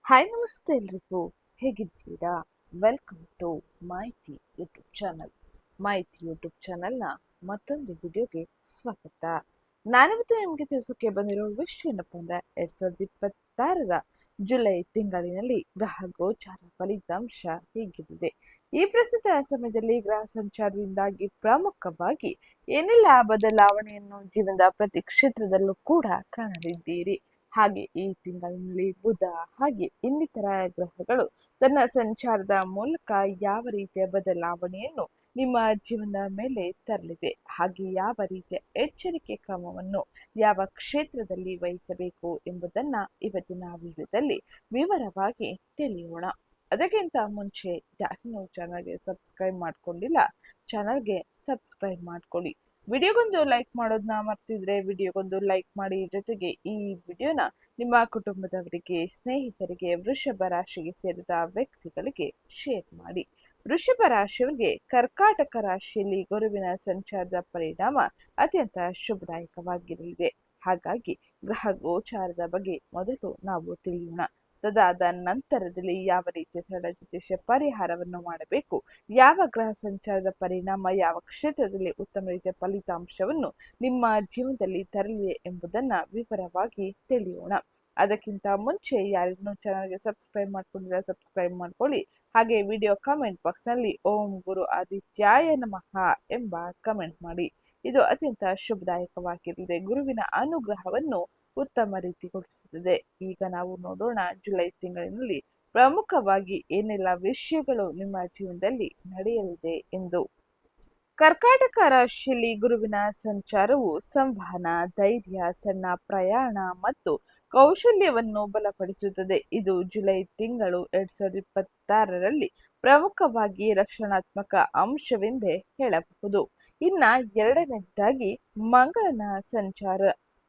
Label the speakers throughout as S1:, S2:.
S1: Hi ನಮಸ್ತೆ ಎಲ್ರಿಗೂ, ಹೇಗಿದ್ದೀರಾ? ವೆಲ್ಕಮ್ ಟು ಮಾಹಿತಿ ಯೂಟ್ಯೂಬ್ ಚಾನಲ್. ಮಾಹಿತಿ ಯೂಟ್ಯೂಬ್ ಚಾನಲ್ನ ಮತ್ತೊಂದು ವಿಡಿಯೋಗೆ ಸ್ವಾಗತ. ನಾನಿವತ್ತು ನಿಮಗೆ ತಿಳಿಸೋಕೆ ಬಂದಿರೋ ವಿಷಯ ಏನಪ್ಪ ಅಂದ್ರೆ 2026 ಜುಲೈ ತಿಂಗಳಿನಲ್ಲಿ ಗ್ರಹ ಗೋಚಾರ ಫಲಿತಾಂಶ ಹೀಗಿರುತ್ತೆ. ಈ ಪ್ರಸ್ತುತ ಸಮಯದಲ್ಲಿ ಗ್ರಹ ಸಂಚಾರದಿಂದಾಗಿ ಪ್ರಮುಖವಾಗಿ ಏನೆಲ್ಲ ಬದಲಾವಣೆಯನ್ನು ಜೀವನದ ಪ್ರತಿ ಕ್ಷೇತ್ರದಲ್ಲೂ ಕೂಡ ಕಾಣಲಿದ್ದೀರಿ. ಹಾಗೆ ಈ ತಿಂಗಳಿನಲ್ಲಿ ಬುಧ ಹಾಗೆ ಇನ್ನಿತರ ಗ್ರಹಗಳು ತನ್ನ ಸಂಚಾರದ ಮೂಲಕ ಯಾವ ರೀತಿಯ ಬದಲಾವಣೆಯನ್ನು ನಿಮ್ಮ ಜೀವನದ ಮೇಲೆ ತರಲಿದೆ, ಹಾಗೆ ಯಾವ ರೀತಿಯ ಎಚ್ಚರಿಕೆ ಕ್ರಮವನ್ನು ಯಾವ ಕ್ಷೇತ್ರದಲ್ಲಿ ವಹಿಸಬೇಕು ಎಂಬುದನ್ನ ಇವತ್ತಿನ ವಿಡಿಯೋದಲ್ಲಿ ವಿವರವಾಗಿ ತಿಳಿಯೋಣ. ಅದಕ್ಕಿಂತ ಮುಂಚೆ ಯಾರು ನೀವು ಚಾನಲ್ಗೆ ಸಬ್ಸ್ಕ್ರೈಬ್ ಮಾಡ್ಕೊಂಡಿಲ್ಲ, ಚಾನಲ್ಗೆ ಸಬ್ಸ್ಕ್ರೈಬ್ ಮಾಡ್ಕೊಳ್ಳಿ. ವಿಡಿಯೋಗೊಂದು ಲೈಕ್ ಮಾಡೋದನ್ನ ಮರ್ತಿದ್ರೆ ವಿಡಿಯೋಗೊಂದು ಲೈಕ್ ಮಾಡಿ. ಜೊತೆಗೆ ಈ ವಿಡಿಯೋನ ನಿಮ್ಮ ಕುಟುಂಬದವರಿಗೆ, ಸ್ನೇಹಿತರಿಗೆ, ವೃಷಭ ರಾಶಿಗೆ ಸೇರಿದ ವ್ಯಕ್ತಿಗಳಿಗೆ ಶೇರ್ ಮಾಡಿ. ವೃಷಭ ರಾಶಿಯವರಿಗೆ ಕರ್ಕಾಟಕ ರಾಶಿಯಲ್ಲಿ ಗುರುವಿನ ಸಂಚಾರದ ಪರಿಣಾಮ ಅತ್ಯಂತ ಶುಭದಾಯಕವಾಗಿರಲಿದೆ. ಹಾಗಾಗಿ ಗ್ರಹ ಗೋಚಾರದ ಬಗ್ಗೆ ಮೊದಲು ನಾವು ತಿಳಿಯೋಣ. ತದಾದ ನಂತರದಲ್ಲಿ ಯಾವ ರೀತಿಯ ಸರಳ ಜ್ಯೋತಿಷ್ಯ ಪರಿಹಾರವನ್ನು ಮಾಡಬೇಕು, ಯಾವ ಗ್ರಹ ಸಂಚಾರದ ಪರಿಣಾಮ ಯಾವ ಕ್ಷೇತ್ರದಲ್ಲಿ ಉತ್ತಮ ರೀತಿಯ ಫಲಿತಾಂಶವನ್ನು ನಿಮ್ಮ ಜೀವನದಲ್ಲಿ ತರಲಿದೆ ಎಂಬುದನ್ನ ವಿವರವಾಗಿ ತಿಳಿಯೋಣ. ಅದಕ್ಕಿಂತ ಮುಂಚೆ ಯಾರಿನ್ನೂ ಚಾನಲ್ಗೆ ಸಬ್ಸ್ಕ್ರೈಬ್ ಮಾಡ್ಕೊಂಡಿಲ್ಲ, ಸಬ್ಸ್ಕ್ರೈಬ್ ಮಾಡ್ಕೊಳ್ಳಿ. ಹಾಗೆ ವಿಡಿಯೋ ಕಮೆಂಟ್ ಬಾಕ್ಸ್ ನಲ್ಲಿ ಓಂ ಗುರು ಆದಿತ್ಯಾಯ ನಮಃ ಎಂಬ ಕಮೆಂಟ್ ಮಾಡಿ. ಇದು ಅತ್ಯಂತ ಶುಭದಾಯಕವಾಗಿರಲಿದೆ. ಗುರುವಿನ ಅನುಗ್ರಹವನ್ನು ಉತ್ತಮ ರೀತಿಗೊಳಿಸುತ್ತದೆ. ಈಗ ನಾವು ನೋಡೋಣ ಜುಲೈ ತಿಂಗಳಿನಲ್ಲಿ ಪ್ರಮುಖವಾಗಿ ಏನೆಲ್ಲ ವಿಷಯಗಳು ನಿಮ್ಮ ಜೀವನದಲ್ಲಿ ನಡೆಯಲಿದೆ ಎಂದು. ಕರ್ಕಾಟಕ ರಾಶಿಯಲ್ಲಿ ಗುರುವಿನ ಸಂಚಾರವು ಸಂವಹನ, ಧೈರ್ಯ, ಸಣ್ಣ ಪ್ರಯಾಣ ಮತ್ತು ಕೌಶಲ್ಯವನ್ನು ಬಲಪಡಿಸುತ್ತದೆ. ಇದು ಜುಲೈ ತಿಂಗಳು 2026ರಲ್ಲಿ ಪ್ರಮುಖವಾಗಿ ರಕ್ಷಣಾತ್ಮಕ ಅಂಶವೆಂದೇ ಹೇಳಬಹುದು. ಇನ್ನ ಎರಡನೇದಾಗಿ ಮಂಗಳನ ಸಂಚಾರ.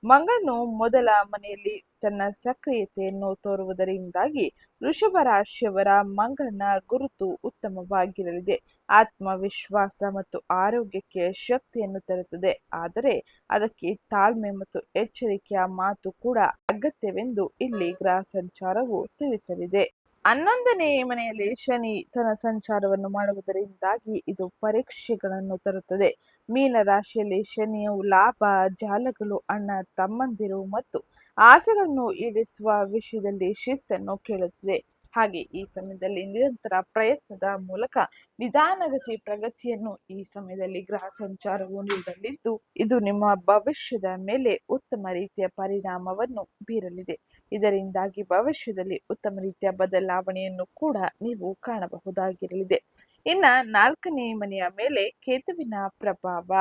S1: ಮಂಗಳನು ಮೊದಲ ಮನೆಯಲ್ಲಿ ತನ್ನ ಸಕ್ರಿಯತೆಯನ್ನು ತೋರುವುದರಿಂದಾಗಿ ವೃಷಭ ರಾಶಿಯವರ ಮಂಗಳನ ಗುರುತು ಉತ್ತಮವಾಗಿರಲಿದೆ. ಆತ್ಮವಿಶ್ವಾಸ ಮತ್ತು ಆರೋಗ್ಯಕ್ಕೆ ಶಕ್ತಿಯನ್ನು ತರುತ್ತದೆ. ಆದರೆ ಅದಕ್ಕೆ ತಾಳ್ಮೆ ಮತ್ತು ಎಚ್ಚರಿಕೆಯ ಮಾತು ಕೂಡ ಅಗತ್ಯವೆಂದು ಇಲ್ಲಿ ಗ್ರಹ ಸಂಚಾರವು ತಿಳಿಸಲಿದೆ. 11ನೇ ಮನೆಯಲ್ಲಿ ಶನಿ ತನ್ನ ಸಂಚಾರವನ್ನು ಮಾಡುವುದರಿಂದಾಗಿ ಇದು ಪರೀಕ್ಷೆಗಳನ್ನು ತರುತ್ತದೆ. ಮೀನ ರಾಶಿಯಲ್ಲಿ ಶನಿಯು ಲಾಭ, ಜಾಲಗಳು, ಅಣ್ಣ ತಮ್ಮಂದಿರು ಮತ್ತು ಆಸೆಗಳನ್ನು ಈಡೇರಿಸುವ ವಿಷಯದಲ್ಲಿ ಶಿಸ್ತನ್ನು ಕೇಳುತ್ತದೆ. ಹಾಗೆ ಈ ಸಮಯದಲ್ಲಿ ನಿರಂತರ ಪ್ರಯತ್ನದ ಮೂಲಕ ನಿಧಾನಗತಿ ಪ್ರಗತಿಯನ್ನು ಈ ಸಮಯದಲ್ಲಿ ಗ್ರಹ ಸಂಚಾರವು ನೀಡಲಿದ್ದು, ಇದು ನಿಮ್ಮ ಭವಿಷ್ಯದ ಮೇಲೆ ಉತ್ತಮ ರೀತಿಯ ಪರಿಣಾಮವನ್ನು ಬೀರಲಿದೆ. ಇದರಿಂದಾಗಿ ಭವಿಷ್ಯದಲ್ಲಿ ಉತ್ತಮ ರೀತಿಯ ಬದಲಾವಣೆಯನ್ನು ಕೂಡ ನೀವು ಕಾಣಬಹುದಾಗಿರಲಿದೆ. ಇನ್ನ 4ನೇ ಮನೆಯ ಮೇಲೆ ಕೇತುವಿನ ಪ್ರಭಾವ.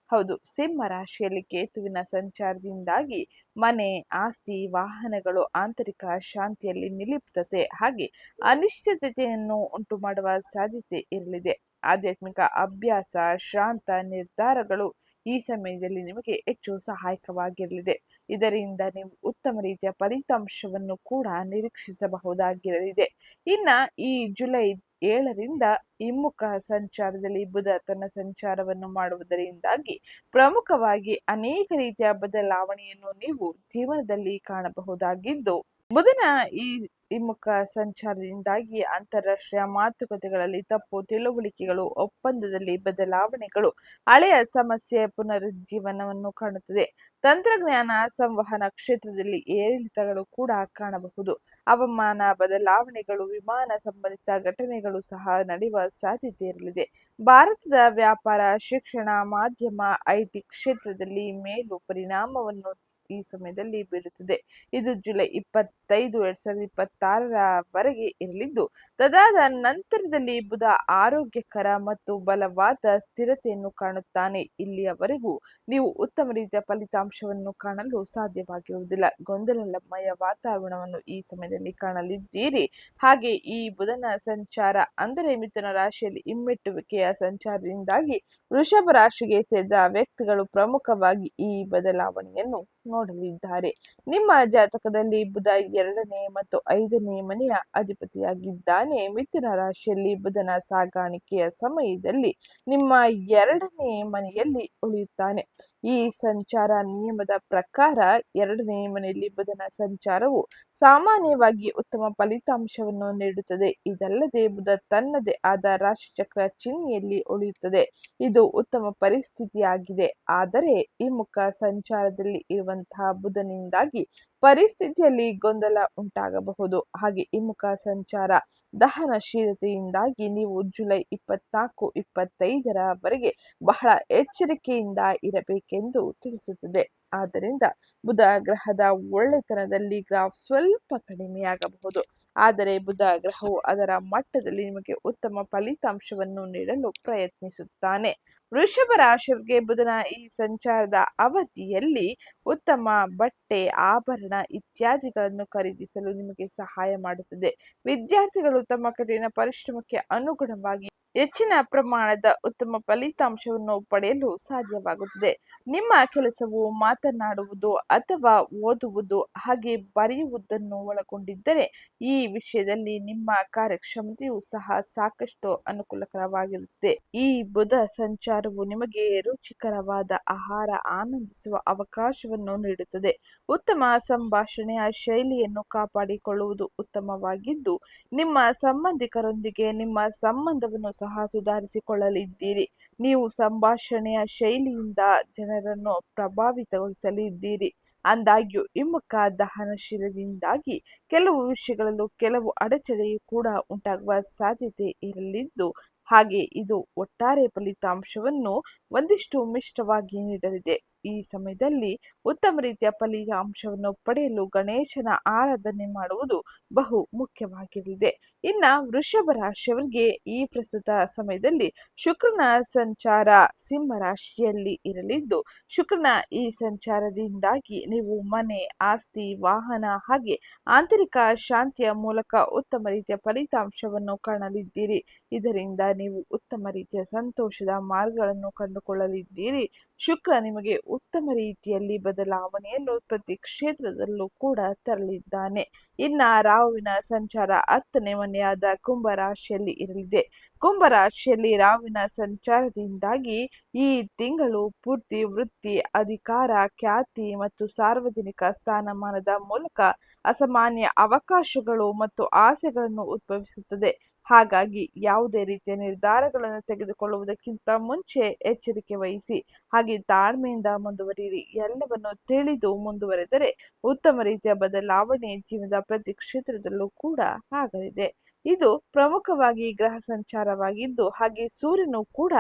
S1: ಹೌದು, ಸಿಂಹ ರಾಶಿಯಲ್ಲಿ ಕೇತುವಿನ ಸಂಚಾರದಿಂದಾಗಿ ಮನೆ, ಆಸ್ತಿ, ವಾಹನಗಳು, ಆಂತರಿಕ ಶಾಂತಿಯಲ್ಲಿ ನಿಲಿಪ್ತತೆ ಹಾಗೆ ಅನಿಶ್ಚಿತತೆಯನ್ನು ಉಂಟು ಮಾಡುವ ಸಾಧ್ಯತೆ ಇರಲಿದೆ. ಆಧ್ಯಾತ್ಮಿಕ ಅಭ್ಯಾಸ, ಶಾಂತ ನಿರ್ಧಾರಗಳು ಈ ಸಮಯದಲ್ಲಿ ನಿಮಗೆ ಹೆಚ್ಚು ಸಹಾಯಕವಾಗಿರಲಿದೆ. ಇದರಿಂದ ನೀವು ಉತ್ತಮ ರೀತಿಯ ಫಲಿತಾಂಶವನ್ನು ಕೂಡ ನಿರೀಕ್ಷಿಸಬಹುದಾಗಿರಲಿದೆ. ಇನ್ನ ಈ ಜುಲೈ 7ರಿಂದ ಹಿಮ್ಮುಖ ಸಂಚಾರದಲ್ಲಿ ಬುಧ ತನ್ನ ಸಂಚಾರವನ್ನು ಮಾಡುವುದರಿಂದಾಗಿ ಪ್ರಮುಖವಾಗಿ ಅನೇಕ ರೀತಿಯ ಬದಲಾವಣೆಯನ್ನು ನೀವು ಜೀವನದಲ್ಲಿ ಕಾಣಬಹುದಾಗಿದ್ದು, ಬುಧನ ಈ ಹಿಮ್ಮುಖ ಸಂಚಾರದಿಂದಾಗಿ ಅಂತಾರಾಷ್ಟ್ರೀಯ ಮಾತುಕತೆಗಳಲ್ಲಿ ತಪ್ಪು ತಿಳುವಳಿಕೆಗಳು, ಒಪ್ಪಂದದಲ್ಲಿ ಬದಲಾವಣೆಗಳು, ಹಳೆಯ ಸಮಸ್ಯೆ ಪುನರುಜ್ಜೀವನವನ್ನು ಕಾಣುತ್ತದೆ. ತಂತ್ರಜ್ಞಾನ, ಸಂವಹನ ಕ್ಷೇತ್ರದಲ್ಲಿ ಏರಿಳಿತಗಳು ಕೂಡ ಕಾಣಬಹುದು. ಹವಾಮಾನ ಬದಲಾವಣೆಗಳು, ವಿಮಾನ ಸಂಬಂಧಿತ ಘಟನೆಗಳು ಸಹ ನಡೆಯುವ ಸಾಧ್ಯತೆ ಇರಲಿದೆ. ಭಾರತದ ವ್ಯಾಪಾರ, ಶಿಕ್ಷಣ, ಮಾಧ್ಯಮ, ಐಟಿ ಕ್ಷೇತ್ರದಲ್ಲಿ ಮೇಲು ಪರಿಣಾಮವನ್ನು ಈ ಸಮಯದಲ್ಲಿ ಬೀರುತ್ತದೆ. ಇದು ಜುಲೈ 25, 2026 ಇರಲಿದ್ದು, ತದಾದ ನಂತರದಲ್ಲಿ ಬುಧ ಆರೋಗ್ಯಕರ ಮತ್ತು ಬಲವಾದ ಸ್ಥಿರತೆಯನ್ನು ಕಾಣುತ್ತಾನೆ. ಇಲ್ಲಿಯವರೆಗೂ ನೀವು ಉತ್ತಮ ರೀತಿಯ ಫಲಿತಾಂಶವನ್ನು ಕಾಣಲು ಸಾಧ್ಯವಾಗಿರುವುದಿಲ್ಲ. ಗೊಂದಲಮಯ ವಾತಾವರಣವನ್ನು ಈ ಸಮಯದಲ್ಲಿ ಕಾಣಲಿದ್ದೀರಿ. ಹಾಗೆ ಈ ಬುಧನ ಸಂಚಾರ ಅಂದರೆ ಮಿಥುನ ರಾಶಿಯಲ್ಲಿ ಹಿಮ್ಮೆಟ್ಟುವಿಕೆಯ ಸಂಚಾರದಿಂದಾಗಿ ವೃಷಭ ರಾಶಿಗೆ ಸೇರಿದ ವ್ಯಕ್ತಿಗಳು ಪ್ರಮುಖವಾಗಿ ಈ ಬದಲಾವಣೆಯನ್ನು ನೋಡಲಿದ್ದಾರೆ. ನಿಮ್ಮ ಜಾತಕದಲ್ಲಿ ಬುಧ 2ನೇ ಮತ್ತು 5ನೇ ಮನೆಯ ಅಧಿಪತಿಯಾಗಿದ್ದಾನೆ. ಮಿಥುನ ರಾಶಿಯಲ್ಲಿ ಬುಧನ ಸಾಗಾಣಿಕೆಯ ಸಮಯದಲ್ಲಿ ನಿಮ್ಮ 2ನೇ ಮನೆಯಲ್ಲಿ ಉಳಿಯುತ್ತಾನೆ. ಈ ಸಂಚಾರ ನಿಯಮದ ಪ್ರಕಾರ 2ನೇ ಮನೆಯಲ್ಲಿ ಬುಧನ ಸಂಚಾರವು ಸಾಮಾನ್ಯವಾಗಿ ಉತ್ತಮ ಫಲಿತಾಂಶವನ್ನು ನೀಡುತ್ತದೆ. ಇದಲ್ಲದೆ ಬುಧ ತನ್ನದೇ ಆದ ರಾಶಿಚಕ್ರ ಚಿಹ್ನೆಯಲ್ಲಿ ಉಳಿಯುತ್ತದೆ. ಇದು ಉತ್ತಮ ಪರಿಸ್ಥಿತಿಯಾಗಿದೆ. ಆದರೆ ಹಿಮ್ಮುಖ ಸಂಚಾರದಲ್ಲಿ ಇರುವಂತಹ ಬುಧನಿಂದಾಗಿ ಪರಿಸ್ಥಿತಿಯಲ್ಲಿ ಗೊಂದಲ ಉಂಟಾಗಬಹುದು. ಹಾಗೆ ಹಿಮ್ಮುಖ ಸಂಚಾರ ದಹನಶೀಲತೆಯಿಂದಾಗಿ ನೀವು ಜುಲೈ 24, 25 ಬಹಳ ಎಚ್ಚರಿಕೆಯಿಂದ ಇರಬೇಕೆಂದು ತಿಳಿಸುತ್ತದೆ. ಆದ್ದರಿಂದ ಬುಧ ಗ್ರಹದ ಒಳ್ಳೆತನದಲ್ಲಿ ಗ್ರಾಫ್ ಸ್ವಲ್ಪ ಕಡಿಮೆಯಾಗಬಹುದು. ಆದರೆ ಬುಧ ಗ್ರಹವು ಅದರ ಮಟ್ಟದಲ್ಲಿ ನಿಮಗೆ ಉತ್ತಮ ಫಲಿತಾಂಶವನ್ನು ನೀಡಲು ಪ್ರಯತ್ನಿಸುತ್ತಾನೆ. ವೃಷಭ ರಾಶಿಯವರಿಗೆ ಬುಧನ ಈ ಸಂಚಾರದ ಅವಧಿಯಲ್ಲಿ ಉತ್ತಮ ಬಟ್ಟೆ, ಆಭರಣ ಇತ್ಯಾದಿಗಳನ್ನು ಖರೀದಿಸಲು ನಿಮಗೆ ಸಹಾಯ ಮಾಡುತ್ತದೆ. ವಿದ್ಯಾರ್ಥಿಗಳು ತಮ್ಮ ಕಠಿಣ ಪರಿಶ್ರಮಕ್ಕೆ ಅನುಗುಣವಾಗಿ ಹೆಚ್ಚಿನ ಪ್ರಮಾಣದ ಉತ್ತಮ ಫಲಿತಾಂಶವನ್ನು ಪಡೆಯಲು ಸಾಧ್ಯವಾಗುತ್ತದೆ. ನಿಮ್ಮ ಕೆಲಸವು ಮಾತನಾಡುವುದು ಅಥವಾ ಓದುವುದು ಹಾಗೆ ಬರೆಯುವುದನ್ನು ಒಳಗೊಂಡಿದ್ದರೆ ಈ ವಿಷಯದಲ್ಲಿ ನಿಮ್ಮ ಕಾರ್ಯಕ್ಷಮತೆಯು ಸಹ ಸಾಕಷ್ಟು ಅನುಕೂಲಕರವಾಗಿರುತ್ತೆ. ಈ ಬುಧ ಸಂಚಾರವು ನಿಮಗೆ ರುಚಿಕರವಾದ ಆಹಾರ ಆನಂದಿಸುವ ಅವಕಾಶವನ್ನು ನೀಡುತ್ತದೆ. ಉತ್ತಮ ಸಂಭಾಷಣೆಯ ಶೈಲಿಯನ್ನು ಕಾಪಾಡಿಕೊಳ್ಳುವುದು ಉತ್ತಮವಾಗಿದ್ದು, ನಿಮ್ಮ ಸಂಬಂಧಿಕರೊಂದಿಗೆ ನಿಮ್ಮ ಸಂಬಂಧವನ್ನು ಸಹ ಸುಧಾರಿಸಿಕೊಳ್ಳಲಿದ್ದೀರಿ. ನೀವು ಸಂಭಾಷಣೆಯ ಶೈಲಿಯಿಂದ ಜನರನ್ನು ಪ್ರಭಾವಿತಗೊಳಿಸಲಿದ್ದೀರಿ. ಆದಾಗ್ಯೂ ಹಿಮ್ಮುಖ ದಹನಶೀಲದಿಂದಾಗಿ ಕೆಲವು ವಿಷಯಗಳಲ್ಲೂ ಕೆಲವು ಅಡಚಣೆಯು ಕೂಡ ಉಂಟಾಗುವ ಸಾಧ್ಯತೆ ಇರಲಿದ್ದು, ಹಾಗೆ ಇದು ಒಟ್ಟಾರೆ ಫಲಿತಾಂಶವನ್ನು ಒಂದಿಷ್ಟು ಮಿಶ್ರವಾಗಿ ನೀಡಲಿದೆ. ಈ ಸಮಯದಲ್ಲಿ ಉತ್ತಮ ರೀತಿಯ ಫಲಿತಾಂಶವನ್ನು ಪಡೆಯಲು ಗಣೇಶನ ಆರಾಧನೆ ಮಾಡುವುದು ಬಹು ಮುಖ್ಯವಾಗಿರಲಿದೆ. ಇನ್ನು ವೃಷಭ ರಾಶಿಯವರಿಗೆ ಈ ಪ್ರಸ್ತುತ ಸಮಯದಲ್ಲಿ ಶುಕ್ರನ ಸಂಚಾರ ಸಿಂಹ ರಾಶಿಯಲ್ಲಿ ಇರಲಿದ್ದು, ಶುಕ್ರನ ಈ ಸಂಚಾರದಿಂದಾಗಿ ನೀವು ಮನೆ, ಆಸ್ತಿ, ವಾಹನ ಹಾಗೆ ಆಂತರಿಕ ಶಾಂತಿಯ ಮೂಲಕ ಉತ್ತಮ ರೀತಿಯ ಫಲಿತಾಂಶವನ್ನು ಕಾಣಲಿದ್ದೀರಿ. ಇದರಿಂದ ನೀವು ಉತ್ತಮ ರೀತಿಯ ಸಂತೋಷದ ಮಾರ್ಗಗಳನ್ನು ಕಂಡುಕೊಳ್ಳಲಿದ್ದೀರಿ. ಶುಕ್ರ ನಿಮಗೆ ಉತ್ತಮ ರೀತಿಯಲ್ಲಿ ಬದಲಾವಣೆಯನ್ನು ಪ್ರತಿ ಕ್ಷೇತ್ರದಲ್ಲೂ ಕೂಡ ತರಲಿದ್ದಾನೆ. ಇನ್ನ ರಾಹುವಿನ ಸಂಚಾರ 10ನೇ ಮನೆಯಾದ ಕುಂಭ ರಾಶಿಯಲ್ಲಿ ಇರಲಿದೆ. ಕುಂಭ ರಾಶಿಯಲ್ಲಿ ರಾಹುವಿನ ಸಂಚಾರದಿಂದಾಗಿ ಈ ತಿಂಗಳು ಪೂರ್ತಿ ವೃತ್ತಿ, ಅಧಿಕಾರ, ಖ್ಯಾತಿ ಮತ್ತು ಸಾರ್ವಜನಿಕ ಸ್ಥಾನಮಾನದ ಮೂಲಕ ಅಸಾಮಾನ್ಯ ಅವಕಾಶಗಳು ಮತ್ತು ಆಸೆಗಳನ್ನು ಉದ್ಭವಿಸುತ್ತದೆ. ಹಾಗಾಗಿ ಯಾವುದೇ ರೀತಿಯ ನಿರ್ಧಾರಗಳನ್ನು ತೆಗೆದುಕೊಳ್ಳುವುದಕ್ಕಿಂತ ಮುಂಚೆ ಎಚ್ಚರಿಕೆ ವಹಿಸಿ, ಹಾಗೆ ತಾಳ್ಮೆಯಿಂದ ಮುಂದುವರಿಯಿರಿ. ಎಲ್ಲವನ್ನು ತಿಳಿದು ಮುಂದುವರೆದರೆ ಉತ್ತಮ ರೀತಿಯ ಬದಲಾವಣೆ ಜೀವನದ ಪ್ರತಿ ಕ್ಷೇತ್ರದಲ್ಲೂ ಕೂಡ ಆಗಲಿದೆ. ಇದು ಪ್ರಮುಖವಾಗಿ ಗ್ರಹ ಸಂಚಾರವಾಗಿದ್ದು, ಹಾಗೆ ಸೂರ್ಯನು ಕೂಡ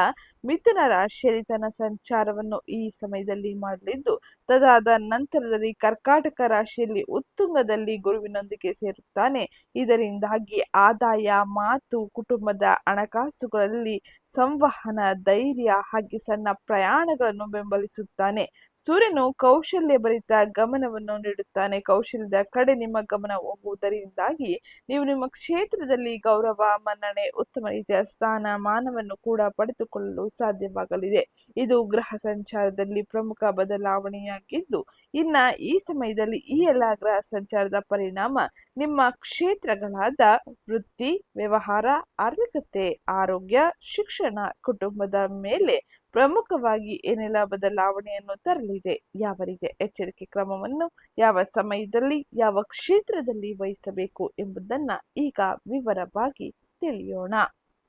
S1: ಮಿಥುನ ರಾಶಿಯಲ್ಲಿ ತನ್ನ ಸಂಚಾರವನ್ನು ಈ ಸಮಯದಲ್ಲಿ ಮಾಡಲಿದ್ದು, ತದಾದ ನಂತರದಲ್ಲಿ ಕರ್ಕಾಟಕ ರಾಶಿಯಲ್ಲಿ ಉತ್ತುಂಗದಲ್ಲಿ ಗುರುವಿನೊಂದಿಗೆ ಸೇರುತ್ತಾನೆ. ಇದರಿಂದಾಗಿ ಆದಾಯ, ಮಾತು, ಕುಟುಂಬದ ಹಣಕಾಸುಗಳಲ್ಲಿ ಸಂವಹನ, ಧೈರ್ಯ ಹಾಗೆ ಸಣ್ಣ ಪ್ರಯಾಣಗಳನ್ನು ಬೆಂಬಲಿಸುತ್ತಾನೆ. ಸೂರ್ಯನು ಕೌಶಲ್ಯ ಭರಿತ ಗಮನವನ್ನು ನೀಡುತ್ತಾನೆ. ಕೌಶಲ್ಯದ ಕಡೆ ನಿಮ್ಮ ಗಮನ ಹೋಗುವುದರಿಂದಾಗಿ ನೀವು ನಿಮ್ಮ ಕ್ಷೇತ್ರದಲ್ಲಿ ಗೌರವ, ಮನ್ನಣೆ, ಉತ್ತಮ ರೀತಿಯ ಸ್ಥಾನಮಾನವನ್ನು ಕೂಡ ಪಡೆದುಕೊಳ್ಳಲು ಸಾಧ್ಯವಾಗಲಿದೆ. ಇದು ಗ್ರಹ ಸಂಚಾರದಲ್ಲಿ ಪ್ರಮುಖ ಬದಲಾವಣೆಯಾಗಿದ್ದು, ಇನ್ನ ಈ ಸಮಯದಲ್ಲಿ ಈ ಎಲ್ಲ ಗ್ರಹ ಸಂಚಾರದ ಪರಿಣಾಮ ನಿಮ್ಮ ಕ್ಷೇತ್ರಗಳಾದ ವೃತ್ತಿ, ವ್ಯವಹಾರ, ಆರ್ಥಿಕತೆ, ಆರೋಗ್ಯ, ಶಿಕ್ಷಣ, ಕುಟುಂಬದ ಮೇಲೆ ಪ್ರಮುಖವಾಗಿ ಏನೆಲ್ಲ ಬದಲಾವಣೆಯನ್ನು ತರಲಿದೆ, ಯಾವ ರೀತಿಯ ಎಚ್ಚರಿಕೆ ಕ್ರಮವನ್ನು ಯಾವ ಸಮಯದಲ್ಲಿ ಯಾವ ಕ್ಷೇತ್ರದಲ್ಲಿ ವಹಿಸಬೇಕು ಎಂಬುದನ್ನ ಈಗ ವಿವರವಾಗಿ ತಿಳಿಯೋಣ.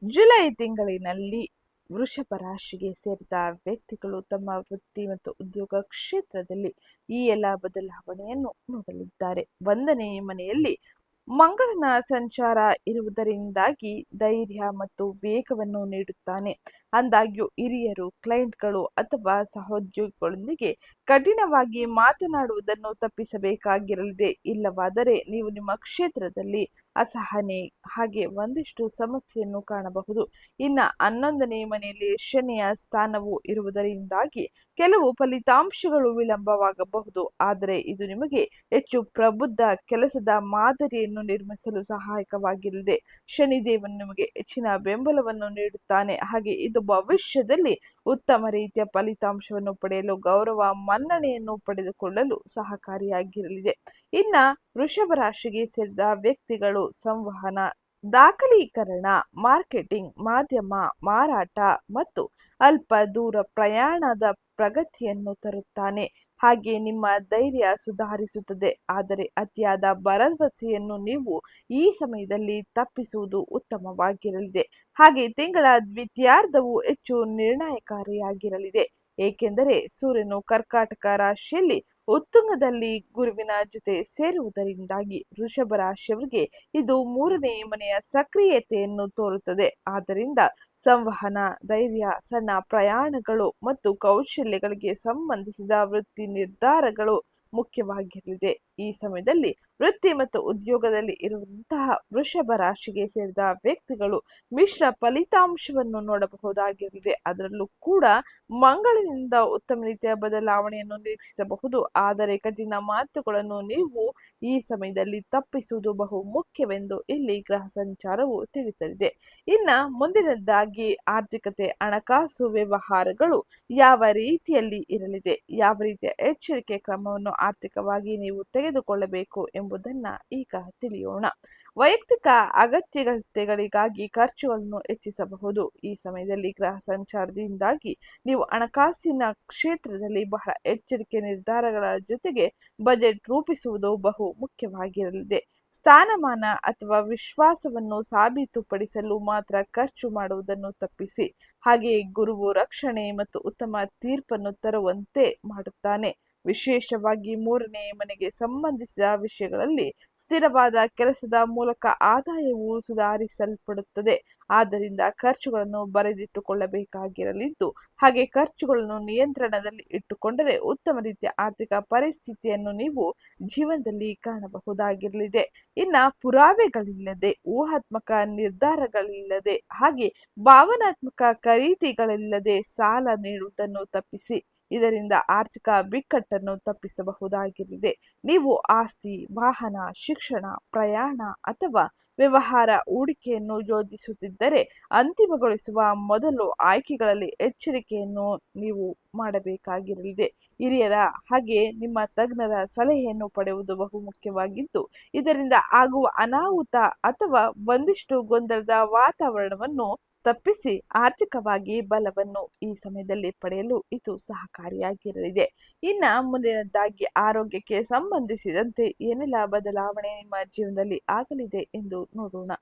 S1: ಜುಲೈ ತಿಂಗಳಿನಲ್ಲಿ ವೃಷಭ ರಾಶಿಗೆ ಸೇರಿದ ವ್ಯಕ್ತಿಗಳು ತಮ್ಮ ವೃತ್ತಿ ಮತ್ತು ಉದ್ಯೋಗ ಕ್ಷೇತ್ರದಲ್ಲಿ ಈ ಎಲ್ಲ ಬದಲಾವಣೆಯನ್ನು ನೋಡಲಿದ್ದಾರೆ. 1ನೇ ಮನೆಯಲ್ಲಿ ಮಂಗಳನ ಸಂಚಾರ ಇರುವುದರಿಂದಾಗಿ ಧೈರ್ಯ ಮತ್ತು ವೇಗವನ್ನು ನೀಡುತ್ತಾನೆ. ಆದಾಗ್ಯೂ ಹಿರಿಯರು, ಕ್ಲೈಂಟ್ಗಳು ಅಥವಾ ಸಹೋದ್ಯೋಗಿಗಳೊಂದಿಗೆ ಕಠಿಣವಾಗಿ ಮಾತನಾಡುವುದನ್ನು ತಪ್ಪಿಸಬೇಕಾಗಿರಲಿದೆ. ಇಲ್ಲವಾದರೆ ನೀವು ನಿಮ್ಮ ಕ್ಷೇತ್ರದಲ್ಲಿ ಅಸಹನೆ ಹಾಗೆ ಒಂದಿಷ್ಟು ಸಮಸ್ಯೆಯನ್ನು ಕಾಣಬಹುದು. ಇನ್ನು 11ನೇ ಮನೆಯಲ್ಲಿ ಶನಿಯ ಸ್ಥಾನವು ಇರುವುದರಿಂದಾಗಿ ಕೆಲವು ಫಲಿತಾಂಶಗಳು ವಿಳಂಬವಾಗಬಹುದು. ಆದರೆ ಇದು ನಿಮಗೆ ಹೆಚ್ಚು ಪ್ರಬುದ್ಧ ಕೆಲಸದ ಮಾದರಿಯನ್ನು ನಿರ್ಮಿಸಲು ಸಹಾಯಕವಾಗಿರಲಿದೆ. ಶನಿದೇವನು ನಿಮಗೆ ಹೆಚ್ಚಿನ ಬೆಂಬಲವನ್ನು ನೀಡುತ್ತಾನೆ. ಹಾಗೆ ಇದು ಇದು ಭವಿಷ್ಯದಲ್ಲಿ ಉತ್ತಮ ರೀತಿಯ ಫಲಿತಾಂಶವನ್ನು ಪಡೆಯಲು ಗೌರವ ಮನ್ನಣೆಯನ್ನು ಪಡೆದುಕೊಳ್ಳಲು ಸಹಕಾರಿಯಾಗಿರಲಿದೆ. ಇನ್ನ ವೃಷಭ ರಾಶಿಗೆ ಸೇರಿದ ವ್ಯಕ್ತಿಗಳು ಸಂವಹನ, ದಾಖಲೀಕರಣ, ಮಾರ್ಕೆಟಿಂಗ್, ಮಾಧ್ಯಮ, ಮಾರಾಟ ಮತ್ತು ಅಲ್ಪ ದೂರ ಪ್ರಯಾಣದ ಪ್ರಗತಿಯನ್ನು ತರುತ್ತಾನೆ. ಹಾಗೆ ನಿಮ್ಮ ಧೈರ್ಯ ಸುಧಾರಿಸುತ್ತದೆ. ಆದರೆ ಅತಿಯಾದ ಭರವಸೆಯನ್ನು ನೀವು ಈ ಸಮಯದಲ್ಲಿ ತಪ್ಪಿಸುವುದು ಉತ್ತಮವಾಗಿರಲಿದೆ. ಹಾಗೆ ತಿಂಗಳ ದ್ವಿತೀಯಾರ್ಧವು ಹೆಚ್ಚು ನಿರ್ಣಾಯಕಾರಿಯಾಗಿರಲಿದೆ. ಏಕೆಂದರೆ ಸೂರ್ಯನು ಕರ್ಕಾಟಕ ರಾಶಿಯಲ್ಲಿ ಉತ್ತುಂಗದಲ್ಲಿ ಗುರುವಿನ ಜೊತೆ ಸೇರುವುದರಿಂದಾಗಿ ವೃಷಭ ರಾಶಿಯವರಿಗೆ ಇದು 3ನೇ ಮನೆಯ ಸಕ್ರಿಯತೆಯನ್ನು ತೋರುತ್ತದೆ. ಆದ್ದರಿಂದ ಸಂವಹನ, ಧೈರ್ಯ, ಸಣ್ಣ ಪ್ರಯಾಣಗಳು ಮತ್ತು ಕೌಶಲ್ಯಗಳಿಗೆ ಸಂಬಂಧಿಸಿದ ವೃತ್ತಿ ನಿರ್ಧಾರಗಳು ಮುಖ್ಯವಾಗಿರಲಿದೆ. ಈ ಸಮಯದಲ್ಲಿ ವೃತ್ತಿ ಮತ್ತು ಉದ್ಯೋಗದಲ್ಲಿ ಇರುವಂತಹ ವೃಷಭ ರಾಶಿಗೆ ಸೇರಿದ ವ್ಯಕ್ತಿಗಳು ಮಿಶ್ರ ಫಲಿತಾಂಶವನ್ನು ನೋಡಬಹುದಾಗಿರಲಿದೆ. ಅದರಲ್ಲೂ ಕೂಡ ಮಂಗಳನಿಂದ ಉತ್ತಮ ರೀತಿಯ ಬದಲಾವಣೆಯನ್ನು ನಿರೀಕ್ಷಿಸಬಹುದು. ಆದರೆ ಕಠಿಣ ಮಾತುಗಳನ್ನು ನೀವು ಈ ಸಮಯದಲ್ಲಿ ತಪ್ಪಿಸುವುದು ಬಹು ಮುಖ್ಯವೆಂದು ಇಲ್ಲಿ ಗ್ರಹ ಸಂಚಾರವು ತಿಳಿಸಲಿದೆ. ಇನ್ನ ಮುಂದಿನದಾಗಿ ಆರ್ಥಿಕತೆ, ಹಣಕಾಸು ವ್ಯವಹಾರಗಳು ಯಾವ ರೀತಿಯಲ್ಲಿ ಇರಲಿದೆ, ಯಾವ ರೀತಿಯ ಎಚ್ಚರಿಕೆ ಕ್ರಮವನ್ನು ಆರ್ಥಿಕವಾಗಿ ನೀವು ತೆಗೆದುಕೊಳ್ಳಬೇಕು ಎಂಬುದನ್ನ ಈಗ ತಿಳಿಯೋಣ. ವೈಯಕ್ತಿಕ ಅಗತ್ಯತೆಗಳಿಗಾಗಿ ಖರ್ಚುಗಳನ್ನು ಹೆಚ್ಚಿಸಬಹುದು. ಈ ಸಮಯದಲ್ಲಿ ಗ್ರಹ ಸಂಚಾರದಿಂದಾಗಿ ನೀವು ಹಣಕಾಸಿನ ಕ್ಷೇತ್ರದಲ್ಲಿ ಬಹಳ ಎಚ್ಚರಿಕೆ ನಿರ್ಧಾರಗಳ ಜೊತೆಗೆ ಬಜೆಟ್ ರೂಪಿಸುವುದು ಬಹು ಮುಖ್ಯವಾಗಿರಲಿದೆ. ಸ್ಥಾನಮಾನ ಅಥವಾ ವಿಶ್ವಾಸವನ್ನು ಸಾಬೀತುಪಡಿಸಲು ಮಾತ್ರ ಖರ್ಚು ಮಾಡುವುದನ್ನು ತಪ್ಪಿಸಿ. ಹಾಗೆಯೇ ಗುರುವು ರಕ್ಷಣೆ ಮತ್ತು ಉತ್ತಮ ತೀರ್ಪನ್ನು ತರುವಂತೆ ಮಾಡುತ್ತಾನೆ. ವಿಶೇಷವಾಗಿ 3ನೇ ಮನೆಗೆ ಸಂಬಂಧಿಸಿದ ವಿಷಯಗಳಲ್ಲಿ ಸ್ಥಿರವಾದ ಕೆಲಸದ ಮೂಲಕ ಆದಾಯವು ಸುಧಾರಿಸಲ್ಪಡುತ್ತದೆ. ಆದ್ದರಿಂದ ಖರ್ಚುಗಳನ್ನು ಬರೆದಿಟ್ಟುಕೊಳ್ಳಬೇಕಾಗಿರಲಿದ್ದು, ಹಾಗೆ ಖರ್ಚುಗಳನ್ನು ನಿಯಂತ್ರಣದಲ್ಲಿ ಇಟ್ಟುಕೊಂಡರೆ ಉತ್ತಮ ರೀತಿಯ ಆರ್ಥಿಕ ಪರಿಸ್ಥಿತಿಯನ್ನು ನೀವು ಜೀವನದಲ್ಲಿ ಕಾಣಬಹುದಾಗಿರಲಿದೆ. ಇನ್ನ ಪುರಾವೆಗಳಿಲ್ಲದೆ, ಊಹಾತ್ಮಕ ನಿರ್ಧಾರಗಳಿಲ್ಲದೆ, ಹಾಗೆ ಭಾವನಾತ್ಮಕ ಖರೀದಿಗಳಿಲ್ಲದೆ ಸಾಲ ನೀಡುವುದನ್ನು ತಪ್ಪಿಸಿ. ಇದರಿಂದ ಆರ್ಥಿಕ ಬಿಕ್ಕಟ್ಟನ್ನು ತಪ್ಪಿಸಬಹುದಾಗಿರಲಿದೆ. ನೀವು ಆಸ್ತಿ, ವಾಹನ, ಶಿಕ್ಷಣ, ಪ್ರಯಾಣ ಅಥವಾ ವ್ಯವಹಾರ ಹೂಡಿಕೆಯನ್ನು ಯೋಜಿಸುತ್ತಿದ್ದರೆ ಅಂತಿಮಗೊಳಿಸುವ ಮೊದಲು ಆಯ್ಕೆಗಳಲ್ಲಿ ಎಚ್ಚರಿಕೆಯನ್ನು ನೀವು ಮಾಡಬೇಕಾಗಿರಲಿದೆ. ಹಿರಿಯರ ಹಾಗೆ ನಿಮ್ಮ ತಜ್ಞರ ಸಲಹೆಯನ್ನು ಪಡೆಯುವುದು ಬಹು ಮುಖ್ಯವಾಗಿದ್ದು, ಇದರಿಂದ ಆಗುವ ಅನಾಹುತ ಅಥವಾ ಒಂದಿಷ್ಟು ಗೊಂದಲದ ವಾತಾವರಣವನ್ನು ತಪ್ಪಿಸಿ ಆರ್ಥಿಕವಾಗಿ ಬಲವನ್ನು ಈ ಸಮಯದಲ್ಲಿ ಪಡೆಯಲು ಇದು ಸಹಕಾರಿಯಾಗಿರಲಿದೆ. ಇನ್ನ ಮುಂದಿನದಾಗಿ ಆರೋಗ್ಯಕ್ಕೆ ಸಂಬಂಧಿಸಿದಂತೆ ಏನೆಲ್ಲ ಬದಲಾವಣೆ ನಿಮ್ಮ ಜೀವನದಲ್ಲಿ ಆಗಲಿದೆ ಎಂದು ನೋಡೋಣ.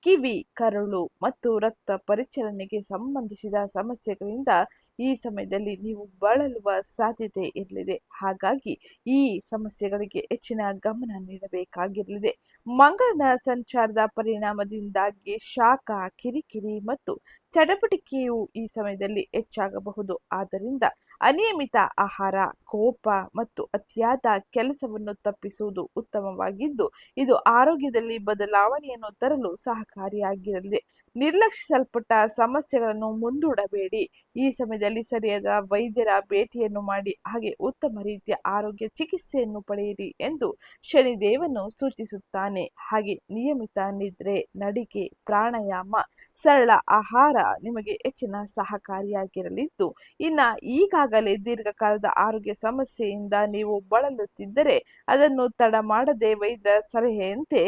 S1: ಕಿವಿ, ಕರುಳು ಮತ್ತು ರಕ್ತ ಪರಿಚಲನೆಗೆ ಸಂಬಂಧಿಸಿದ ಸಮಸ್ಯೆಗಳಿಂದ ಈ ಸಮಯದಲ್ಲಿ ನೀವು ಬಳಲುವ ಸಾಧ್ಯತೆ ಇರಲಿದೆ. ಹಾಗಾಗಿ ಈ ಸಮಸ್ಯೆಗಳಿಗೆ ಹೆಚ್ಚಿನ ಗಮನ ನೀಡಬೇಕಾಗಿರಲಿದೆ. ಮಂಗಳನ ಸಂಚಾರದ ಪರಿಣಾಮದಿಂದಾಗಿ ಶಾಖ, ಕಿರಿಕಿರಿ ಮತ್ತು ಚಟಪಟಿಕೆಯು ಈ ಸಮಯದಲ್ಲಿ ಹೆಚ್ಚಾಗಬಹುದು. ಆದ್ದರಿಂದ ಅನಿಯಮಿತ ಆಹಾರ, ಕೋಪ ಮತ್ತು ಅತಿಯಾದ ಕೆಲಸವನ್ನು ತಪ್ಪಿಸುವುದು ಉತ್ತಮವಾಗಿದ್ದು, ಇದು ಆರೋಗ್ಯದಲ್ಲಿ ಬದಲಾವಣೆಯನ್ನು ತರಲು ಸಹಕಾರಿಯಾಗಿರಲಿದೆ. ನಿರ್ಲಕ್ಷಿಸಲ್ಪಟ್ಟ ಸಮಸ್ಯೆಗಳನ್ನು ಮುಂದೂಡಬೇಡಿ. ಈ ಸಮಯದಲ್ಲಿ ಸರಿಯಾದ ವೈದ್ಯರ ಭೇಟಿಯನ್ನು ಮಾಡಿ, ಹಾಗೆ ಉತ್ತಮ ರೀತಿಯ ಆರೋಗ್ಯ ಚಿಕಿತ್ಸೆಯನ್ನು ಪಡೆಯಿರಿ ಎಂದು ಶನಿದೇವನು ಸೂಚಿಸುತ್ತಾನೆ. ಹಾಗೆ ನಿಯಮಿತ ನಿದ್ರೆ, ನಡಿಗೆ, ಪ್ರಾಣಾಯಾಮ, ಸರಳ ಆಹಾರ ನಿಮಗೆ ಹೆಚ್ಚಿನ ಸಹಕಾರಿಯಾಗಿರಲಿದ್ದು, ಇನ್ನ ಈಗಾಗಲೇ ದೀರ್ಘಕಾಲದ ಆರೋಗ್ಯ ಸಮಸ್ಯೆಯಿಂದ ನೀವು ಬಳಲುತ್ತಿದ್ದರೆ ಅದನ್ನು ತಡ ಮಾಡದೆ ವೈದ್ಯರ ಸಲಹೆಯಂತೆ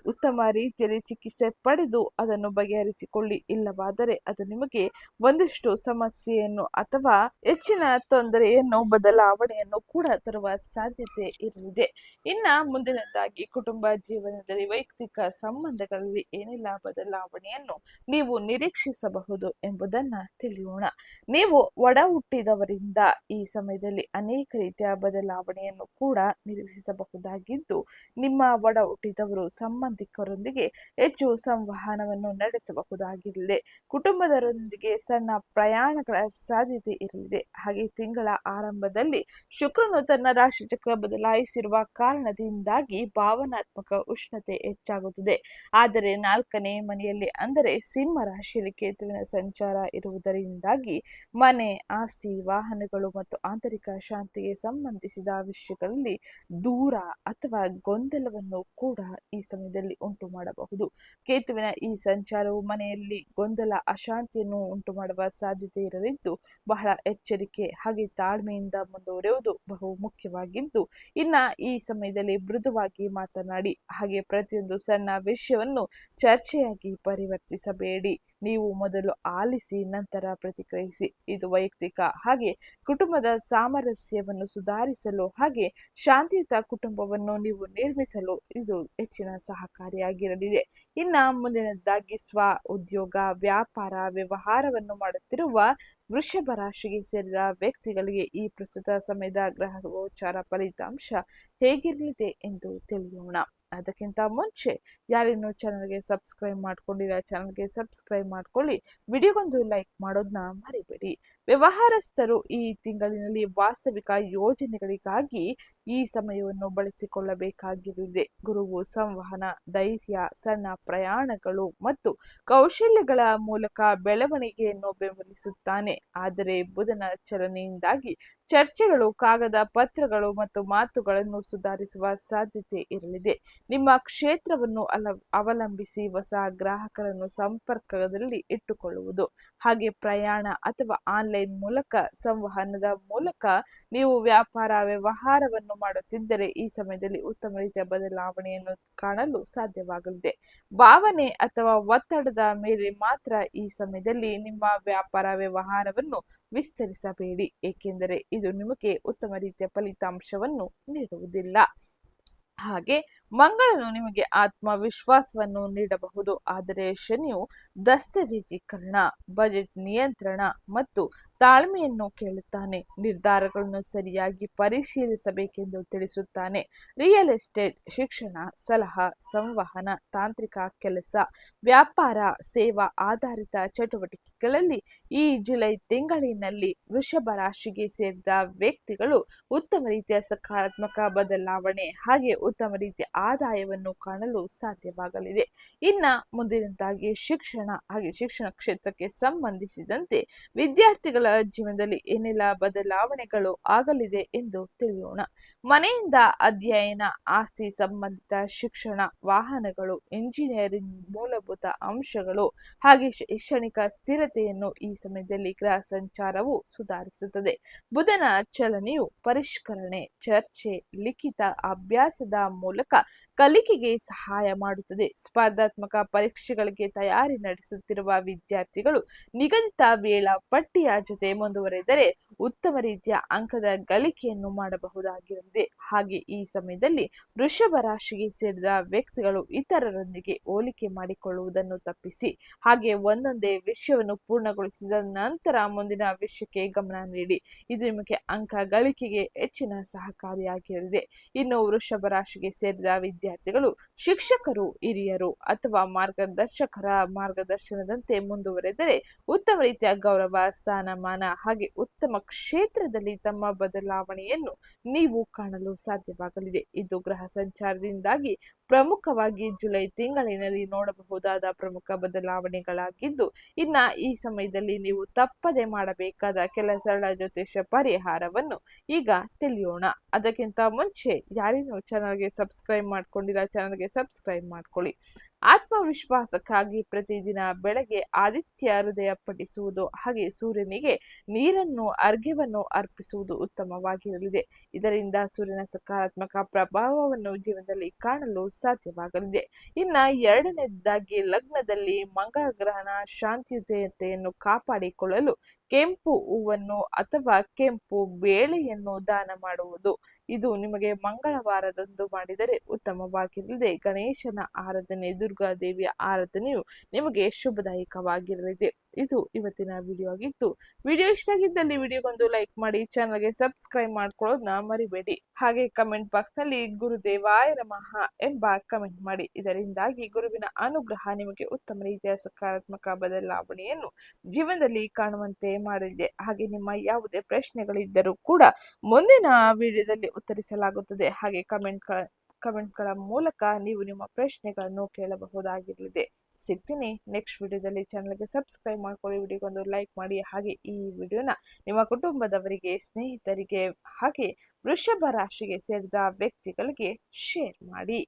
S1: ಉತ್ತಮ ರೀತಿಯಲ್ಲಿ ಚಿಕಿತ್ಸೆ ಪಡೆದು ಅದನ್ನು ಬಗೆಹರಿಸಿಕೊಳ್ಳಿ. ಇಲ್ಲವಾದರೆ ಅದು ನಿಮಗೆ ಒಂದಿಷ್ಟು ಸಮಸ್ಯೆಯನ್ನು ಅಥವಾ ಹೆಚ್ಚಿನ ತೊಂದರೆಯನ್ನು, ಬದಲಾವಣೆಯನ್ನು ಕೂಡ ತರುವ ಸಾಧ್ಯತೆ ಇರಲಿದೆ. ಇನ್ನ ಮುಂದಿನದಾಗಿ ಕುಟುಂಬ ಜೀವನದಲ್ಲಿ ವೈಯಕ್ತಿಕ ಸಂಬಂಧಗಳಲ್ಲಿ ಏನೆಲ್ಲ ಬದಲಾವಣೆಯನ್ನು ನೀವು ನಿರೀಕ್ಷಿಸಬಹುದು ಎಂಬುದನ್ನ ತಿಳಿಯೋಣ. ನೀವು ಒಡ ಹುಟ್ಟಿದವರಿಂದ ಈ ಸಮಯದಲ್ಲಿ ಅನೇಕ ರೀತಿಯ ಬದಲಾವಣೆಯನ್ನು ಕೂಡ ನಿರೀಕ್ಷಿಸಬಹುದಾಗಿದ್ದು, ನಿಮ್ಮ ಒಡ ಹುಟ್ಟಿದವರು ಸಂಬಂಧಿಕರೊಂದಿಗೆ ಹೆಚ್ಚು ಸಂವಹನವನ್ನು ನಡೆಸಬಹುದಾಗಿರಲಿದೆ. ಕುಟುಂಬದವರೊಂದಿಗೆ ಸಣ್ಣ ಪ್ರಯಾಣಗಳ ಸಾಧ್ಯತೆ ಇರಲಿದೆ. ಹಾಗೆ ತಿಂಗಳ ಆರಂಭದಲ್ಲಿ ಶುಕ್ರನು ತನ್ನ ರಾಶಿ ಚಕ್ರ ಬದಲಾಯಿಸಿರುವ ಕಾರಣದಿಂದಾಗಿ ಭಾವನಾತ್ಮಕ ಉಷ್ಣತೆ ಹೆಚ್ಚಾಗುತ್ತದೆ. ಆದರೆ 4ನೇ ಮನೆಯಲ್ಲಿ ಅಂದರೆ ಸಿಂಹ ರಾಶಿಯಲ್ಲಿ ಕೇತುವಿನ ಸಂಚಾರ ಇರುವುದರಿಂದಾಗಿ ಮನೆ, ಆಸ್ತಿ, ವಾಹನಗಳು ಮತ್ತು ಆಂತರಿಕ ಶಾಂತಿಗೆ ಸಂಬಂಧಿಸಿದ ವಿಷಯಗಳಲ್ಲಿ ದೂರ ಅಥವಾ ಗೊಂದಲವನ್ನು ಕೂಡ ಈ ಸಮಯದಲ್ಲಿ ಮನೆಯಲ್ಲಿ ಉಂಟು ಮಾಡಬಹುದು. ಕೇತುವಿನ ಈ ಸಂಚಾರವು ಮನೆಯಲ್ಲಿ ಗೊಂದಲ ಅಶಾಂತಿಯನ್ನು ಉಂಟು ಮಾಡುವ ಸಾಧ್ಯತೆ ಇರಲಿದ್ದು ಬಹಳ ಎಚ್ಚರಿಕೆ ಹಾಗೆ ತಾಳ್ಮೆಯಿಂದ ಮುಂದುವರೆಯುವುದು ಬಹು ಮುಖ್ಯವಾಗಿದ್ದು, ಇನ್ನ ಈ ಸಮಯದಲ್ಲಿ ಮೃದುವಾಗಿ ಮಾತನಾಡಿ ಹಾಗೆ ಪ್ರತಿಯೊಂದು ಸಣ್ಣ ವಿಷಯವನ್ನು ಚರ್ಚೆಯಾಗಿ ಪರಿವರ್ತಿಸಬೇಡಿ. ನೀವು ಮೊದಲು ಆಲಿಸಿ ನಂತರ ಪ್ರತಿಕ್ರಿಯಿಸಿ. ಇದು ವೈಯಕ್ತಿಕ ಹಾಗೆ ಕುಟುಂಬದ ಸಾಮರಸ್ಯವನ್ನು ಸುಧಾರಿಸಲು ಹಾಗೆ ಶಾಂತಿಯುತ ಕುಟುಂಬವನ್ನು ನೀವು ನಿರ್ಮಿಸಲು ಇದು ಹೆಚ್ಚಿನ ಸಹಕಾರಿಯಾಗಿರಲಿದೆ. ಇನ್ನ ಮುಂದಿನದಾಗಿ ಉದ್ಯೋಗ, ವ್ಯಾಪಾರ, ವ್ಯವಹಾರವನ್ನು ಮಾಡುತ್ತಿರುವ ವೃಷಭ ರಾಶಿಗೆ ಸೇರಿದ ವ್ಯಕ್ತಿಗಳಿಗೆ ಈ ಪ್ರಸ್ತುತ ಸಮಯದ ಗ್ರಹ ಗೋಚಾರ ಫಲಿತಾಂಶ ಹೇಗಿರಲಿದೆ ಎಂದು ತಿಳಿಯೋಣ. ಅದಕ್ಕಿಂತ ಮುಂಚೆ ಯಾರಿನ್ನೂ ಚಾನಲ್ಗೆ ಸಬ್ಸ್ಕ್ರೈಬ್ ಮಾಡ್ಕೊಂಡಿಲ್ಲ ಚಾನಲ್ಗೆ ಸಬ್ಸ್ಕ್ರೈಬ್ ಮಾಡ್ಕೊಳ್ಳಿ, ವಿಡಿಯೋಗೊಂದು ಲೈಕ್ ಮಾಡೋದನ್ನ ಮರಿಬೇಡಿ. ವ್ಯವಹಾರಸ್ಥರು ಈ ತಿಂಗಳಿನಲ್ಲಿ ವಾಸ್ತವಿಕ ಯೋಜನೆಗಳಿಗಾಗಿ ಈ ಸಮಯವನ್ನು ಬಳಸಿಕೊಳ್ಳಬೇಕಾಗಿರಲಿದೆ. ಗುರುವು ಸಂವಹನ, ಧೈರ್ಯ, ಸಣ್ಣ ಪ್ರಯಾಣಗಳು ಮತ್ತು ಕೌಶಲ್ಯಗಳ ಮೂಲಕ ಬೆಳವಣಿಗೆಯನ್ನು ಬೆಂಬಲಿಸುತ್ತಾನೆ. ಆದರೆ ಬುಧನ ಚಲನೆಯಿಂದಾಗಿ ಚರ್ಚೆಗಳು, ಕಾಗದ ಪತ್ರಗಳು ಮತ್ತು ಮಾತುಗಳನ್ನು ಸುಧಾರಿಸುವ ಸಾಧ್ಯತೆ ಇರಲಿದೆ. ನಿಮ್ಮ ಕ್ಷೇತ್ರವನ್ನು ಅವಲಂಬಿಸಿ ಹೊಸ ಗ್ರಾಹಕರನ್ನು ಸಂಪರ್ಕದಲ್ಲಿ ಇಟ್ಟುಕೊಳ್ಳುವುದು ಹಾಗೆ ಪ್ರಯಾಣ ಅಥವಾ ಆನ್ಲೈನ್ ಮೂಲಕ ಸಂವಹನದ ಮೂಲಕ ನೀವು ವ್ಯಾಪಾರ ವ್ಯವಹಾರವನ್ನು ಮಾಡುತ್ತಿದ್ದರೆ ಈ ಸಮಯದಲ್ಲಿ ಉತ್ತಮ ರೀತಿಯ ಬದಲಾವಣೆಯನ್ನು ಕಾಣಲು ಸಾಧ್ಯವಾಗಲಿದೆ. ಭಾವನೆ ಅಥವಾ ಒತ್ತಡದ ಮೇಲೆ ಮಾತ್ರ ಈ ಸಮಯದಲ್ಲಿ ನಿಮ್ಮ ವ್ಯಾಪಾರ ವ್ಯವಹಾರವನ್ನು ವಿಸ್ತರಿಸಬೇಡಿ, ಏಕೆಂದರೆ ಇದು ನಿಮಗೆ ಉತ್ತಮ ರೀತಿಯ ಫಲಿತಾಂಶವನ್ನು ನೀಡುವುದಿಲ್ಲ. ಹಾಗೆ ಮಂಗಳನು ನಿಮಗೆ ಆತ್ಮವಿಶ್ವಾಸವನ್ನು ನೀಡಬಹುದು, ಆದರೆ ಶನಿಯು ದಸ್ತಾವೇಜೀಕರಣ, ಬಜೆಟ್ ನಿಯಂತ್ರಣ ಮತ್ತು ತಾಳ್ಮೆಯನ್ನು ಕೇಳುತ್ತಾನೆ. ನಿರ್ಧಾರಗಳನ್ನು ಸರಿಯಾಗಿ ಪರಿಶೀಲಿಸಬೇಕೆಂದು ತಿಳಿಸುತ್ತಾನೆ. ರಿಯಲ್ ಎಸ್ಟೇಟ್, ಶಿಕ್ಷಣ, ಸಲಹಾ, ಸಂವಹನ, ತಾಂತ್ರಿಕ ಕೆಲಸ, ವ್ಯಾಪಾರ, ಸೇವಾ ಆಧಾರಿತ ಚಟುವಟಿಕೆಗಳಲ್ಲಿ ಈ ಜುಲೈ ತಿಂಗಳಿನಲ್ಲಿ ವೃಷಭ ರಾಶಿಗೆ ಸೇರಿದ ವ್ಯಕ್ತಿಗಳು ಉತ್ತಮ ರೀತಿಯ ಸಕಾರಾತ್ಮಕ ಬದಲಾವಣೆ ಹಾಗೆ ಉತ್ತಮ ರೀತಿಯ ಆದಾಯವನ್ನು ಕಾಣಲು ಸಾಧ್ಯವಾಗಲಿದೆ. ಇನ್ನ ಮುಂದಿನದಾಗಿ ಶಿಕ್ಷಣ ಹಾಗೆ ಶಿಕ್ಷಣ ಕ್ಷೇತ್ರಕ್ಕೆ ಸಂಬಂಧಿಸಿದಂತೆ ವಿದ್ಯಾರ್ಥಿಗಳ ಜೀವನದಲ್ಲಿ ಏನೆಲ್ಲ ಬದಲಾವಣೆಗಳು ಆಗಲಿದೆ ಎಂದು ತಿಳಿಯೋಣ. ಮನೆಯಿಂದ ಅಧ್ಯಯನ, ಆಸ್ತಿ ಸಂಬಂಧಿತ ಶಿಕ್ಷಣ, ವಾಹನಗಳು, ಇಂಜಿನಿಯರಿಂಗ್ ಮೂಲಭೂತ ಅಂಶಗಳು ಹಾಗೆ ಶೈಕ್ಷಣಿಕ ಸ್ಥಿರತೆಯನ್ನು ಈ ಸಮಯದಲ್ಲಿ ಗ್ರಹ ಸಂಚಾರವು ಸುಧಾರಿಸುತ್ತದೆ. ಬುಧನ ಚಲನೆಯು ಪರಿಷ್ಕರಣೆ, ಚರ್ಚೆ, ಲಿಖಿತ ಅಭ್ಯಾಸದ ಮೂಲಕ ಕಲಿಕೆಗೆ ಸಹಾಯ ಮಾಡುತ್ತದೆ. ಸ್ಪರ್ಧಾತ್ಮಕ ಪರೀಕ್ಷೆಗಳಿಗೆ ತಯಾರಿ ನಡೆಸುತ್ತಿರುವ ವಿದ್ಯಾರ್ಥಿಗಳು ನಿಗದಿತ ವೇಳಾಪಟ್ಟಿಯ ಜೊತೆ ಮುಂದುವರೆದರೆ ಉತ್ತಮ ರೀತಿಯ ಅಂಕದ ಗಳಿಕೆಯನ್ನು ಮಾಡಬಹುದಾಗಿರಲಿದೆ. ಹಾಗೆ ಈ ಸಮಯದಲ್ಲಿ ವೃಷಭ ರಾಶಿಗೆ ಸೇರಿದ ವ್ಯಕ್ತಿಗಳು ಇತರರೊಂದಿಗೆ ಹೋಲಿಕೆ ಮಾಡಿಕೊಳ್ಳುವುದನ್ನು ತಪ್ಪಿಸಿ ಹಾಗೆ ಒಂದೊಂದೇ ವಿಷಯವನ್ನು ಪೂರ್ಣಗೊಳಿಸಿದ ನಂತರ ಮುಂದಿನ ವಿಷಯಕ್ಕೆ ಗಮನ ನೀಡಿ. ಇದು ನಿಮಗೆ ಅಂಕ ಗಳಿಕೆಗೆ ಹೆಚ್ಚಿನ ಸಹಕಾರಿಯಾಗಿರಲಿದೆ. ಇನ್ನು ವೃಷಭ ರಾಶಿಗೆ ಸೇರಿದ ವಿದ್ಯಾರ್ಥಿಗಳು ಶಿಕ್ಷಕರು, ಹಿರಿಯರು ಅಥವಾ ಮಾರ್ಗದರ್ಶಕರ ಮಾರ್ಗದರ್ಶನದಂತೆ ಮುಂದುವರೆದರೆ ಉತ್ತಮ ರೀತಿಯ ಗೌರವ, ಸ್ಥಾನಮಾನ ಹಾಗೆ ಉತ್ತಮ ಕ್ಷೇತ್ರದಲ್ಲಿ ತಮ್ಮ ಬದಲಾವಣೆಯನ್ನು ನೀವು ಕಾಣಲು ಸಾಧ್ಯವಾಗಲಿದೆ. ಇದು ಗ್ರಹ ಸಂಚಾರದಿಂದಾಗಿ ಪ್ರಮುಖವಾಗಿ ಜುಲೈ ತಿಂಗಳಿನಲ್ಲಿ ನೋಡಬಹುದಾದ ಪ್ರಮುಖ ಬದಲಾವಣೆಗಳಾಗಿದ್ದು, ಇನ್ನ ಈ ಸಮಯದಲ್ಲಿ ನೀವು ತಪ್ಪದೆ ಮಾಡಬೇಕಾದ ಕೆಲ ಸರಳ ಜ್ಯೋತಿಷ್ಯ ಪರಿಹಾರವನ್ನು ಈಗ ತಿಳಿಯೋಣ. ಅದಕ್ಕಿಂತ ಮುಂಚೆ ಯಾರಿನ್ನೂ ಚಾನಲ್ಗೆ ಸಬ್ಸ್ಕ್ರೈಬ್ ಮಾಡ್ಕೊಂಡಿಲ್ಲ ಚಾನಲ್ಗೆ ಸಬ್ಸ್ಕ್ರೈಬ್ ಮಾಡ್ಕೊಳ್ಳಿ. ಆತ್ಮವಿಶ್ವಾಸಕ್ಕಾಗಿ ಪ್ರತಿದಿನ ಬೆಳಗ್ಗೆ ಆದಿತ್ಯ ಹೃದಯ ಪಠಿಸುವುದು ಹಾಗೆ ಸೂರ್ಯನಿಗೆ ನೀರನ್ನು ಅರ್ಘ್ಯವನ್ನು ಅರ್ಪಿಸುವುದು ಉತ್ತಮವಾಗಿರಲಿದೆ. ಇದರಿಂದ ಸೂರ್ಯನ ಸಕಾರಾತ್ಮಕ ಪ್ರಭಾವವನ್ನು ಜೀವನದಲ್ಲಿ ಕಾಣಲು ಸಾಧ್ಯವಾಗಲಿದೆ. ಇನ್ನ ಎರಡನೇದಾಗಿ ಲಗ್ನದಲ್ಲಿ ಮಂಗಳ ಗ್ರಹಣ ಶಾಂತಿಯುತತೆಯನ್ನು ಕಾಪಾಡಿಕೊಳ್ಳಲು ಕೆಂಪು ಹೂವನ್ನು ಅಥವಾ ಕೆಂಪು ಬೇಳೆಯನ್ನು ದಾನ ಮಾಡುವುದು, ಇದು ನಿಮಗೆ ಮಂಗಳವಾರದಂದು ಮಾಡಿದರೆ ಉತ್ತಮವಾಗಿರಲಿದೆ. ಗಣೇಶನ ಆರಾಧನೆ, ದುರ್ಗಾದೇವಿಯ ಆರಾಧನೆಯು ನಿಮಗೆ ಶುಭದಾಯಕವಾಗಿರಲಿದೆ. ಇದು ಇವತ್ತಿನ ವಿಡಿಯೋ ಆಗಿತ್ತು. ವಿಡಿಯೋ ಇಷ್ಟ ಆಗಿದ್ದಲ್ಲಿ ವಿಡಿಯೋಗೊಂದು ಲೈಕ್ ಮಾಡಿ, ಚಾನಲ್ಗೆ ಸಬ್ಸ್ಕ್ರೈಬ್ ಮಾಡ್ಕೊಳ್ಳೋದನ್ನ ಮರಿಬೇಡಿ. ಹಾಗೆ ಕಮೆಂಟ್ ಬಾಕ್ಸ್ ನಲ್ಲಿ ಗುರುದೇವಾಯ ನಮಃ ಎಂಬ ಕಮೆಂಟ್ ಮಾಡಿ. ಇದರಿಂದಾಗಿ ಗುರುವಿನ ಅನುಗ್ರಹ ನಿಮಗೆ ಉತ್ತಮ ರೀತಿಯ ಸಕಾರಾತ್ಮಕ ಬದಲಾವಣೆಯನ್ನು ಜೀವನದಲ್ಲಿ ಕಾಣುವಂತೆ ಮಾಡಲಿದೆ. ಹಾಗೆ ನಿಮ್ಮ ಯಾವುದೇ ಪ್ರಶ್ನೆಗಳಿದ್ದರೂ ಕೂಡ ಮುಂದಿನ ವಿಡಿಯೋದಲ್ಲಿ ಉತ್ತರಿಸಲಾಗುತ್ತದೆ. ಹಾಗೆ ಕಮೆಂಟ್ಗಳ ಮೂಲಕ ನೀವು ನಿಮ್ಮ ಪ್ರಶ್ನೆಗಳನ್ನು ಕೇಳಬಹುದಾಗಿರಲಿದೆ. ಸಿಗ್ತೀನಿ ನೆಕ್ಸ್ಟ್ ವಿಡಿಯೋದಲ್ಲಿ. ಚಾನಲ್ಗೆ ಸಬ್ಸ್ಕ್ರೈಬ್ ಮಾಡ್ಕೊಳ್ಳಿ, ವಿಡಿಯೋಗೊಂದು ಲೈಕ್ ಮಾಡಿ. ಹಾಗೆ ಈ ವಿಡಿಯೋನ ನಿಮ್ಮ ಕುಟುಂಬದವರಿಗೆ, ಸ್ನೇಹಿತರಿಗೆ ಹಾಗೆ ವೃಷಭ ರಾಶಿಗೆ ಸೇರಿದ ವ್ಯಕ್ತಿಗಳಿಗೆ ಶೇರ್ ಮಾಡಿ.